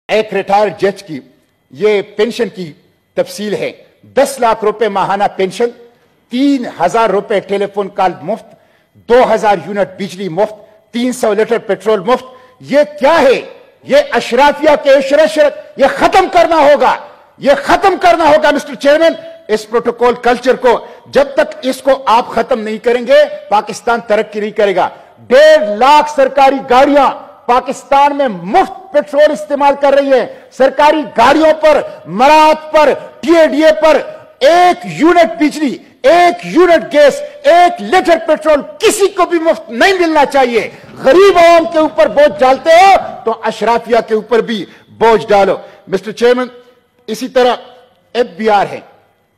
एक रिटायर्ड जज की ये पेंशन की तफसील है। 10 लाख रुपए माहाना पेंशन, 3,000 रुपए टेलीफोन कॉल मुफ्त, 2,000 यूनिट बिजली मुफ्त, 300 लीटर पेट्रोल मुफ्त। ये क्या है? ये अशराफिया के इशरत, ये खत्म करना होगा, ये खत्म करना होगा मिस्टर चेयरमैन। इस प्रोटोकॉल कल्चर को जब तक इसको आप खत्म नहीं करेंगे पाकिस्तान तरक्की नहीं करेगा। 1.5 लाख सरकारी गाड़ियां पाकिस्तान में मुफ्त पेट्रोल इस्तेमाल कर रही है। सरकारी गाड़ियों पर, मरात पर, टीएडीए पर 1 यूनिट बिजली, 1 यूनिट गैस, 1 लीटर पेट्रोल किसी को भी मुफ्त नहीं मिलना चाहिए। गरीब आवाम के ऊपर बोझ डालते हो तो अशराफिया के ऊपर भी बोझ डालो मिस्टर चेयरमैन। इसी तरह एफबीआर है,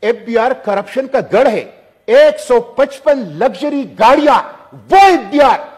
एफबीआर करप्शन का गढ़ है। 155 लग्जरी गाड़ियां, वो एफबीआर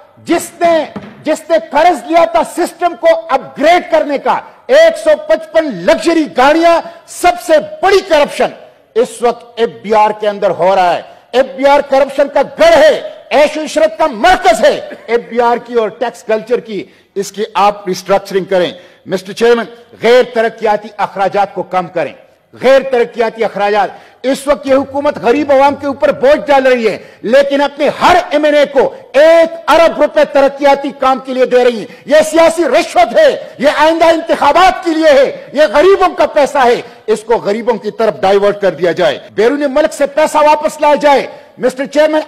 जिसने कर्ज लिया था सिस्टम को अपग्रेड करने का, 155 लग्जरी गाड़ियां, सबसे बड़ी करप्शन इस वक्त एफबीआर के अंदर हो रहा है। एफबीआर करप्शन का गढ़ है, ऐशो इशरत का मरकज है एफबीआर की और टैक्स कल्चर की। इसकी आप रिस्ट्रक्चरिंग करें मिस्टर चेयरमैन। गैर तरक्याती अखराजात को कम करें, गैर तरक्याती अखराजात। इस वक्त ये हुकूमत गरीब आवाम के ऊपर बोझ डाल रही है, लेकिन अपने हर एमएनए को 1 अरब रुपए तरक्याती काम के लिए दे रही है। यह सियासी रिश्वत है, यह आइंदा इंतखाबात के लिए है, यह गरीबों का पैसा है। इसको गरीबों की तरफ डाइवर्ट कर दिया जाए, बैरून मुल्क से पैसा वापस लाया जाए मिस्टर चेयरमैन।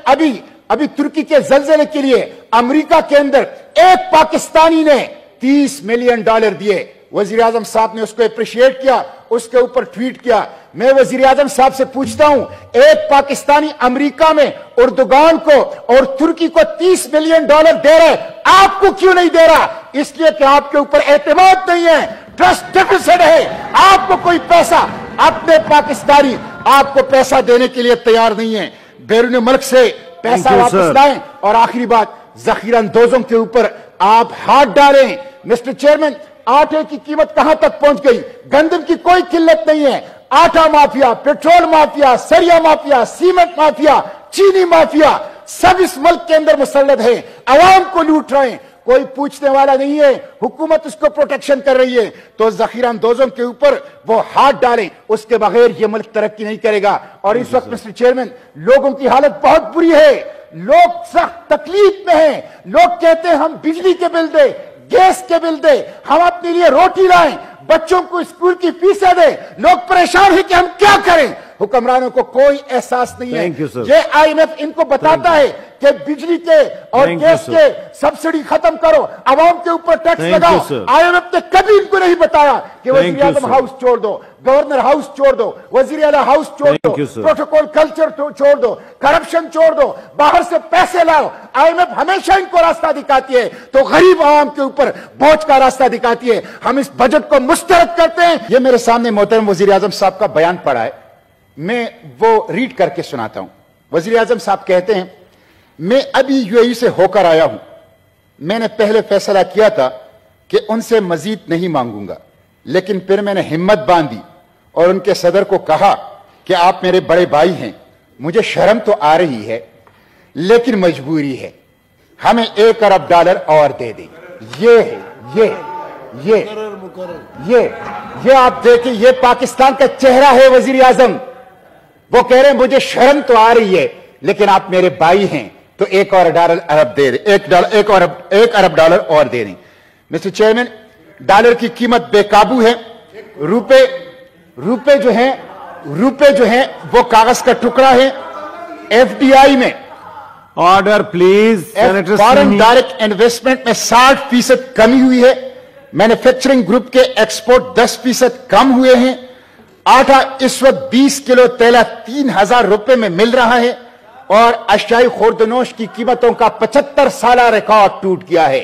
अभी तुर्की के जलजले के लिए अमेरिका के अंदर एक पाकिस्तानी ने $30 मिलियन दिए। वजीर आजम साहब ने उसको अप्रिशिएट किया, उसके ऊपर ट्वीट किया। मैं वजीर आजम साहब से पूछता हूं, एक पाकिस्तानी अमेरिका में उर्दुगान को और तुर्की को $30 मिलियन दे रहा है, आपको क्यों नहीं दे रहा? इसलिए कि आपके ऊपर एतमाद नहीं है, ट्रस्ट डेफिसिट है। आपको कोई पैसा, अपने पाकिस्तानी आपको पैसा देने के लिए तैयार नहीं है। बैरून मुल्क से पैसा वापस लाएं। और आखिरी बात, जखीरा अंदोजों के ऊपर आप हाथ डालें मिस्टर चेयरमैन। आटे की कीमत कहां तक पहुंच गई? गंदम की कोई किल्लत नहीं है। आटा माफिया, पेट्रोल माफिया, सरिया माफिया, सीमेंट माफिया, चीनी माफिया सब इस मुल्क के अंदर मुसल्लत है, अवाम को लूट रहे हैं। कोई पूछने वाला नहीं है, हुकूमत उसको प्रोटेक्शन कर रही है। तो जखीरा अंदोजों के ऊपर वो हाथ डालें, उसके बगैर ये मुल्क तरक्की नहीं करेगा। और इस वक्त मिस्टर चेयरमैन लोगों की हालत बहुत बुरी है, लोग सख्त तकलीफ में हैं। लोग कहते हैं हम बिजली के बिल दे, गैस के बिल दे, हम अपने लिए रोटी लाएं, बच्चों को स्कूल की फीसें दे। लोग परेशान हैं कि हम क्या करें। हुक्मरानों को कोई एहसास नहीं है। ये आईएमएफ इनको बताता है कि बिजली के और गैस के सब्सिडी खत्म करो, अवाम के ऊपर टैक्स लगाओ। आईएमएफ ने कभी इनको नहीं बताया कि वजीर आजम हाउस छोड़ दो, गवर्नर हाउस छोड़ दो, वजीर आला हाउस छोड़ दो, प्रोटोकॉल कल्चर छोड़ दो, करप्शन छोड़ दो, बाहर से पैसे लाओ। आईएमएफ हमेशा इनको रास्ता दिखाती है तो गरीब आवाम के ऊपर बोझ का रास्ता दिखाती है। हम इस बजट को मुस्तरद करते हैं। ये मेरे सामने मोहतरम वजीर आजम साहब का बयान पड़ा है, मैं वो रीड करके सुनाता हूं। वजीर आजम साहब कहते हैं, मैं अभी यूएई से होकर आया हूं। मैंने पहले फैसला किया था कि उनसे मजीद नहीं मांगूंगा, लेकिन फिर मैंने हिम्मत बांधी और उनके सदर को कहा कि आप मेरे बड़े भाई हैं, मुझे शर्म तो आ रही है लेकिन मजबूरी है, हमें $1 अरब और दे दें। ये है, ये आप देखिए, ये पाकिस्तान का चेहरा है वजीर आजम। वो कह रहे हैं मुझे शर्म तो आ रही है लेकिन आप मेरे भाई हैं तो $1 अरब दे दें, $1 अरब और दे दें। मिस्टर चेयरमैन, डॉलर की कीमत बेकाबू है। रुपए जो है वो कागज का टुकड़ा है। एफडीआई में, order please, foreign direct investment में 60% कमी हुई है। मैन्युफैक्चरिंग ग्रुप के एक्सपोर्ट 10% कम हुए हैं। आटा इस वक्त 20 किलो तेला 3,000 रुपए में मिल रहा है और अशियाई खुर्दनोश की कीमतों का 75 साला रिकॉर्ड टूट गया है।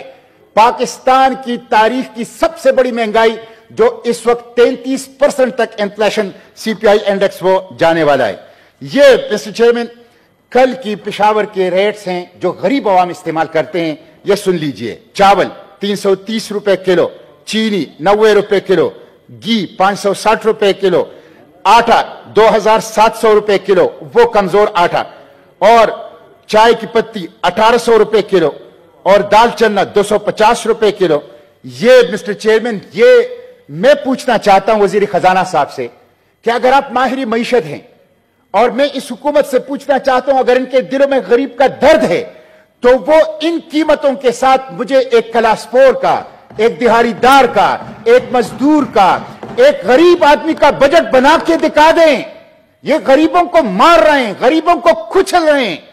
पाकिस्तान की तारीख की सबसे बड़ी महंगाई जो इस वक्त 33% तक इन्फ्लेशन सीपीआई इंडेक्स वो जाने वाला है। ये मिस्टर चेयरमैन कल की पेशावर के रेट्स हैं जो गरीब आवाम इस्तेमाल करते हैं। ये सुन लीजिए, चावल 330 रुपए किलो, चीनी 90 रुपए किलो, घी 560 रुपए किलो, आटा 2,700 रुपए किलो, वो कमजोर आटा, और चाय की पत्ती 1,800 रुपए किलो, और दाल चना 250 रुपए किलो। ये मिस्टर चेयरमैन, ये मैं पूछना चाहता हूं वजीर खजाना साहब से कि अगर आप माहिर मईशत हैं और मैं इस हुकूमत से पूछना चाहता हूं अगर इनके दिलों में गरीब का दर्द है तो वो इन कीमतों के साथ मुझे एक क्लासपोर का, एक दिहाड़ीदार का, एक मजदूर का, एक गरीब आदमी का बजट बना के दिखा दें। ये गरीबों को मार रहे हैं, गरीबों को कुचल रहे हैं।